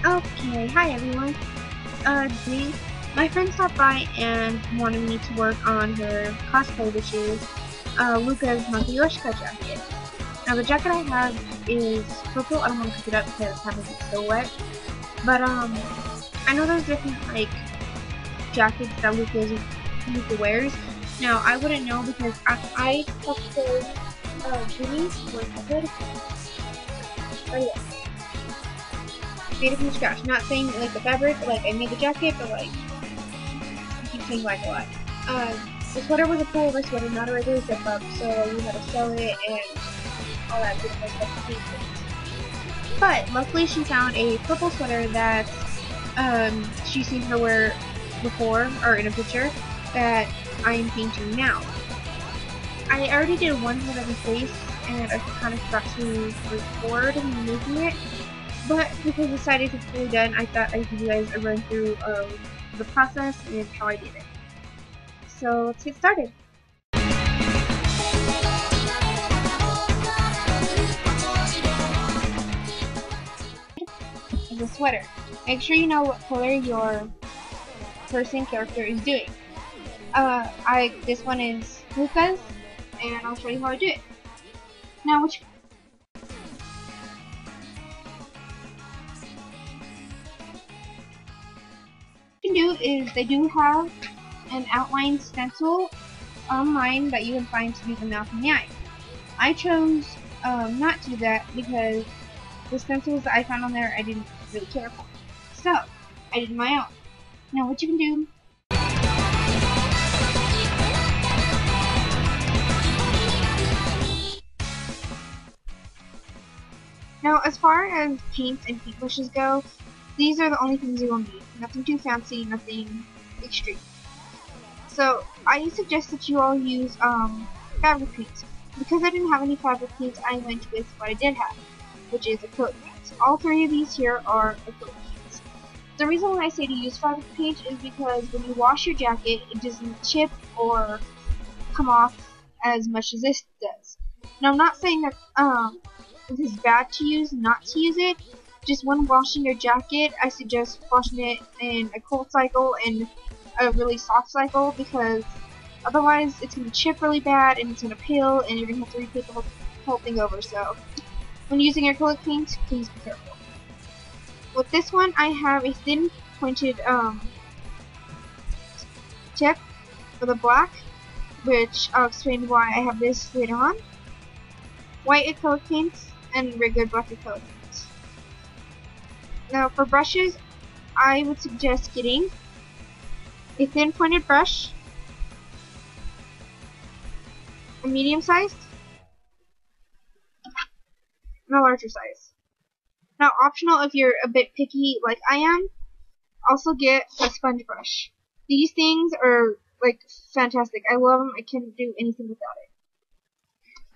Okay, hi everyone. My friend stopped by and wanted me to work on her cosplay, which is Luca's Matryoshka jacket. Now the jacket I have is purple. I don't want to pick it up because I haven't been so wet. But I know there's different jackets that Luca wears. Now I wouldn't know because I have to goodies for good. Oh yeah. Made it from scratch. Not saying like the fabric, like I made the jacket, but like I keep saying like a lot. The sweater was a pullover sweater, not a regular zip up, so we had to sew it and all that beautiful stuff to paint it. But luckily she found a purple sweater that she's seen her wear before, or in a picture, that I am painting now. I already did one side of the face, and I kind of forgot to record making it. But because the side isn't fully done, I thought I'd give you guys a run through of the process and how I did it. So let's get started. The sweater. Make sure you know what color your character is doing. This one is Luca's, and I'll show you how I do it. Now, what you can do is they do have an outline stencil online that you can find to do the mouth and the eye. I chose not to do that because the stencils that I found on there I didn't really care for. So I did my own. Now what you can do now, as far as paints and paintbrushes go, these are the only things you will need. Nothing too fancy, nothing extreme. So I suggest that you all use fabric paints. Because I didn't have any fabric paints, I went with what I did have, which is acrylic paints. All three of these here are acrylic paints. The reason why I say to use fabric paint is because when you wash your jacket, it doesn't chip or come off as much as this does. Now I'm not saying that this is bad to use, not to use it. Just when washing your jacket, I suggest washing it in a cold cycle and a really soft cycle, because otherwise it's going to chip really bad and it's going to peel and you're going to have to repaint the whole thing over. So when using acrylic paint, please be careful. With this one, I have a thin pointed tip for the black, which I'll explain why I have this later on. White acrylic paints and regular black acrylic paints. Now for brushes, I would suggest getting a thin pointed brush, a medium sized, and a larger size. Now optional if you're a bit picky like I am, also get a sponge brush. These things are like fantastic. I love them. I can't do anything without it.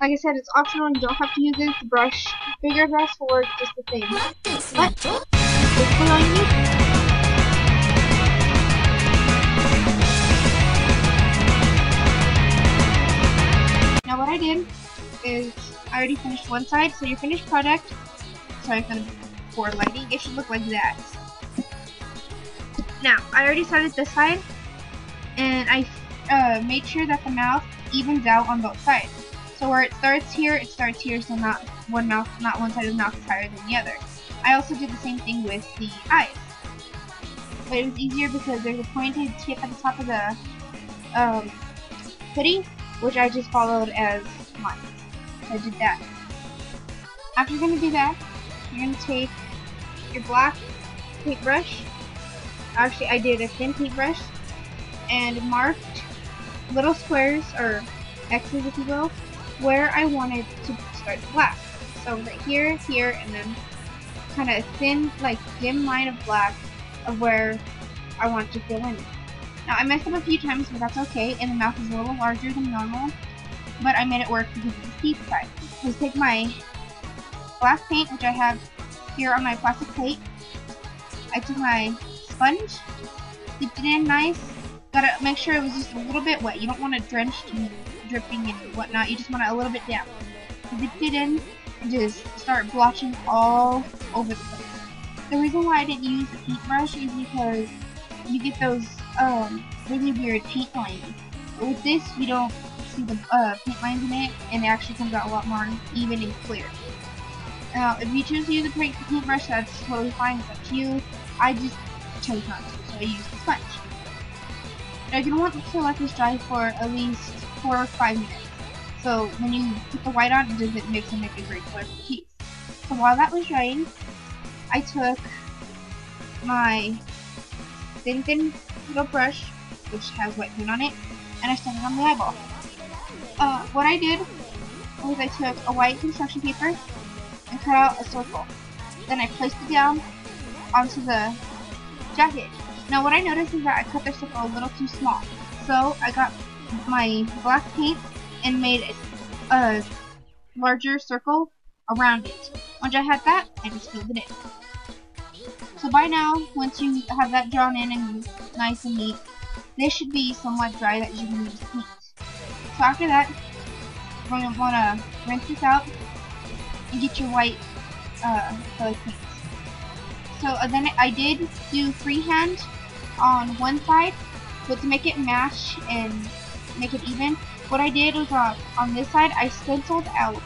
Like I said, it's optional and you don't have to use this brush. Bigger brush for just the thing. But basically all you need. Now what I did is I already finished one side, so your finished product, sorry for lighting, it should look like that. Now I already started this side, and I made sure that the mouth evens out on both sides. So where it starts here, so not one side of the mouth is higher than the other. I also did the same thing with the eyes. But it was easier because there's a pointed tip at the top of the hoodie, which I just followed as mine. So I did that. After you're going to do that, you're going to take your black paintbrush. Actually, I did a thin paintbrush and marked little squares, or X's if you will, where I wanted to start black. So right here, here, and then kind of a thin, like dim line of black of where I want to fill in. Now I messed up a few times, but that's okay, and the mouth is a little larger than normal, but I made it work because of the teeth side. Just take my black paint, which I have here on my plastic plate. I took my sponge, dipped it in nice. Gotta make sure it was just a little bit wet. You don't want it drenched and dripping and whatnot. You just want it a little bit damp. So dipped it in, just start blotching all over the place. The reason why I didn't use a paintbrush is because you get those really weird paint lines. But with this, you don't see the paint lines in it, and it actually comes out a lot more even and clear. Now, if you choose to use a paintbrush, that's totally fine. It's up to you. I just chose not to, so I used the sponge. Now, you're going to want to let this dry for at least 4 or 5 minutes. So when you put the white on, it doesn't mix and make a great color for the teeth. So while that was drying, I took my thin little brush, which has white paint on it, and I stuck it on the eyeball. What I did was I took a white construction paper and cut out a circle. Then I placed it down onto the jacket. Now what I noticed is that I cut the circle a little too small. So I got my black paint and made a larger circle around it. Once I had that, I just filled it in. So by now, once you have that drawn in and nice and neat, this should be somewhat dry that you can use to paint. So after that, you're going to want to rinse this out and get your white colored paint. So then I did do freehand on one side, but to make it match and make it even, what I did was on this side, I stenciled out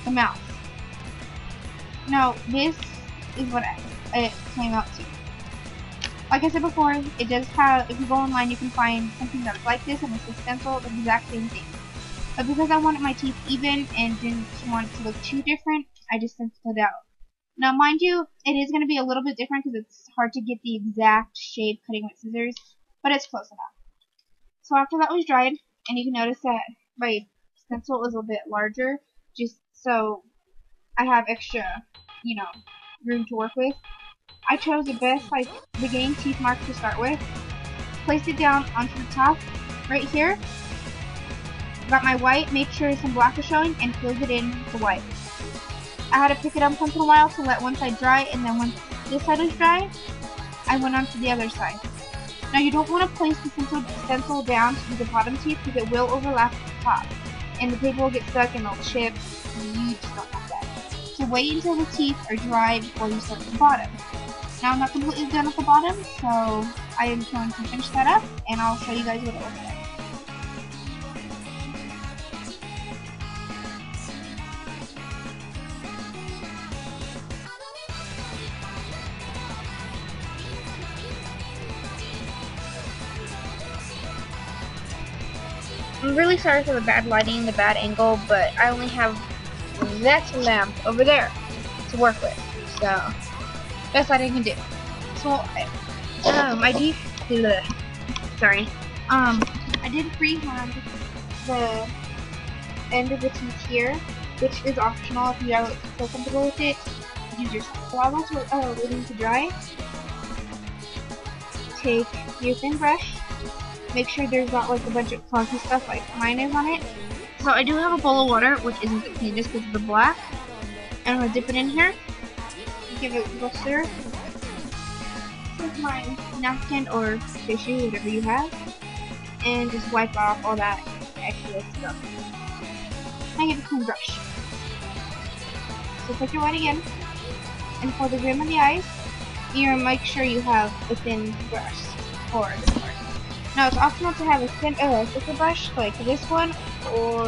the mouth. Now this is what it came out to. Like I said before, it does have, if you go online, you can find something that's like this, and it's a stencil, the exact same thing. But because I wanted my teeth even and didn't want it to look too different, I just stenciled it out. Now, mind you, it is going to be a little bit different because it's hard to get the exact shape cutting with scissors, but it's close enough. So after that was dried, and you can notice that my stencil is a bit larger, just so I have extra, room to work with. I chose the best, beginning teeth mark to start with. Placed it down onto the top, right here. Got my white, made sure some black is showing, and filled it in with the white. I had to pick it up once in a while to let one side dry, and then once this side was dry, I went on to the other side. Now you don't want to place the stencil down to the bottom teeth because it will overlap at the top, and the paper will get stuck and it'll chip, and you just don't want that. So wait until the teeth are dry before you start at the bottom. Now I'm not completely done at the bottom, so I am going to finish that up, and I'll show you guys what it looks like. I'm really sorry for the bad lighting and the bad angle, but I only have that lamp over there to work with, so best light I can do. So I did freehand the end of the teeth here, which is optional if you are so comfortable with it. Use your so while that's waiting to dry, take your thin brush. Make sure there's not like a bunch of clunky stuff like mine is on it. So I do have a bowl of water, which isn't the cleanest because of the black. And I'm going to dip it in here. Give it a little stir. Take my napkin or tissue, whatever you have. And just wipe off all that extra stuff. I get a clean brush. So take your white again. And for the rim of the eyes, you make sure you have a thin brush for this part. Now it's optional to have a thicker brush like this one, or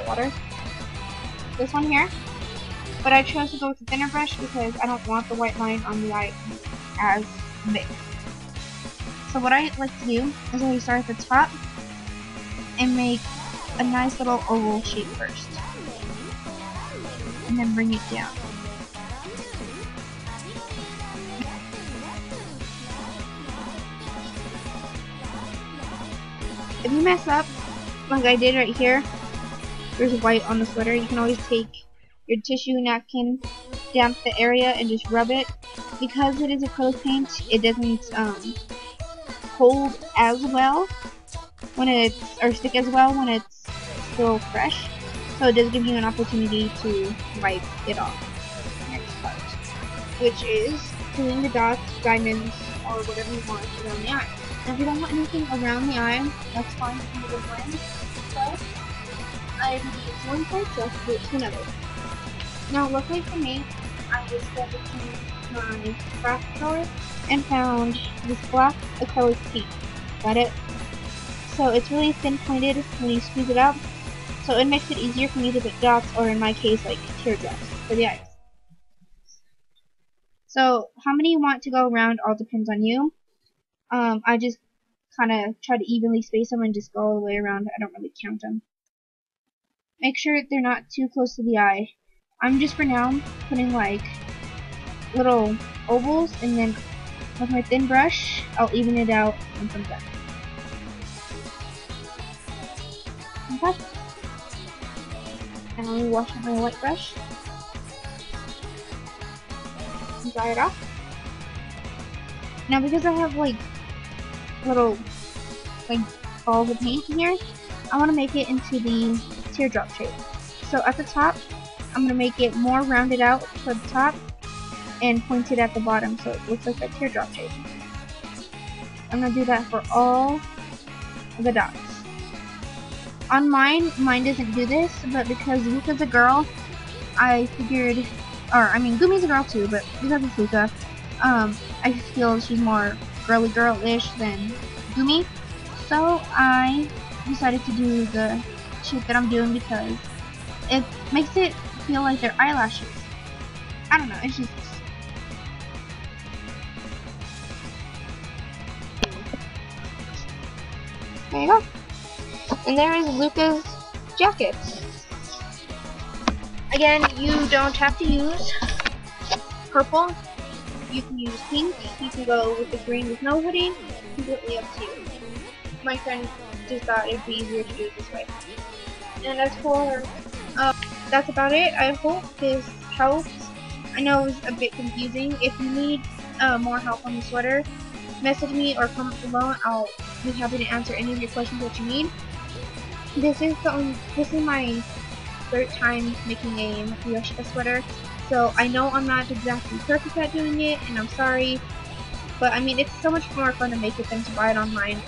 water. This one here. But I chose to go with a thinner brush because I don't want the white line on the eye as big. So what I like to do is we start at the top and make a nice little oval shape first, and then bring it down. If you mess up, like I did right here, there's white on the sweater, you can always take your tissue napkin, damp the area, and just rub it. Because it is acrylic paint, it doesn't hold as well when or stick as well when it's still fresh. So it does give you an opportunity to wipe it off. Next part, which is filling the dots, diamonds, or whatever you want around the eye. Now if you don't want anything around the eye, that's fine. You can do a blend. But I've used one pair just to to another. Now, luckily for me, I just went into my craft drawer and found this black acrylic paint. Got it? So it's really thin pointed when you squeeze it out, so it makes it easier for me to put dots, or in my case, like teardrops for the eyes. So how many you want to go around all depends on you. I just kind of try to evenly space them and just go all the way around. I don't really count them. Make sure they're not too close to the eye. I'm just for now putting like little ovals, and then with my thin brush, I'll even it out once I'm done. Okay. And I'll wash with my white brush and dry it off. Now, because I have like little like balls of paint in here, I want to make it into the teardrop shape. So at the top, I'm going to make it more rounded out toward the top and pointed at the bottom, so it looks like a teardrop shape. I'm going to do that for all the dots. On mine doesn't do this, but because Luca's a girl, I figured, or I mean Gumi's a girl too, but because it's Luca, I feel she's more girly-ish than Gumi. So I decided to do the shape that I'm doing because it makes it feel like they're eyelashes. I don't know, it's just... There you go. And there is Luca's jacket. Again, you don't have to use purple. You can use pink. You can go with the green with no hoodie. Completely up to you. My friend just thought it'd be easier to do it this way. And as for, that's about it. I hope this helps. I know it was a bit confusing. If you need more help on the sweater, message me or comment below. I'll be happy to answer any of your questions that you need. This is my third time making a Matryoshka sweater, so I know I'm not exactly perfect at doing it, and I'm sorry, but I mean it's so much more fun to make it than to buy it online.